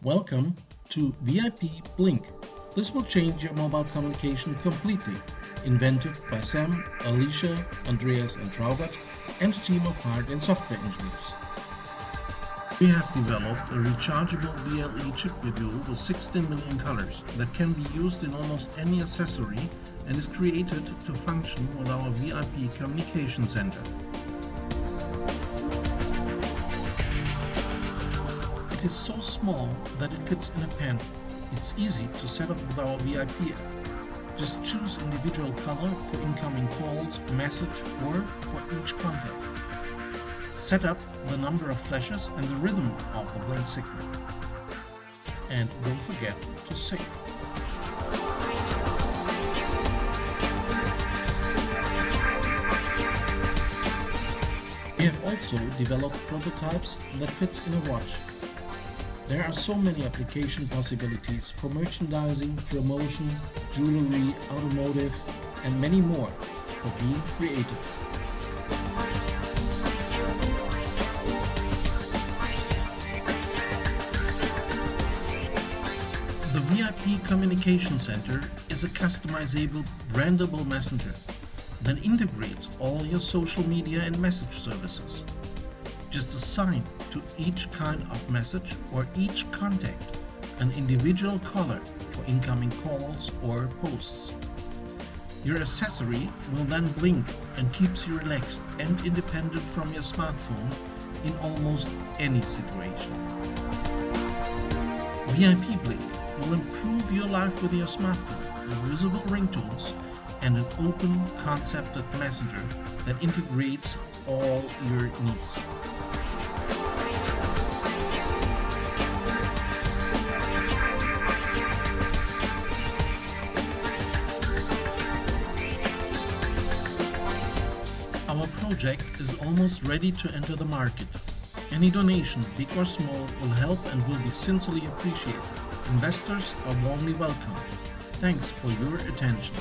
Welcome to vipblink. This will change your mobile communication completely. Invented by Sam, Alicia, Andreas and Traubert and a team of hard and software engineers. We have developed a rechargeable BLE chip module with 16 million colors that can be used in almost any accessory and is created to function with our VIP communication center. It is so small that it fits in a pen. It's easy to set up with our VIP app. Just choose individual color for incoming calls, message, or for each contact. Set up the number of flashes and the rhythm of the blink signal. And don't forget to save. We have also developed prototypes that fits in a watch. There are so many application possibilities for merchandising, promotion, jewelry, automotive, and many more for being creative. The VIP Communication Center is a customizable, brandable messenger that integrates all your social media and message services. Just assign to each kind of message or each contact an individual color for incoming calls or posts. Your accessory will then blink and keeps you relaxed and independent from your smartphone in almost any situation. VIP Blink will improve your life with your smartphone with visible ringtones and an open concepted messenger that integrates all your needs. Our project is almost ready to enter the market. Any donation, big or small, will help and will be sincerely appreciated. Investors are warmly welcome. Thanks for your attention.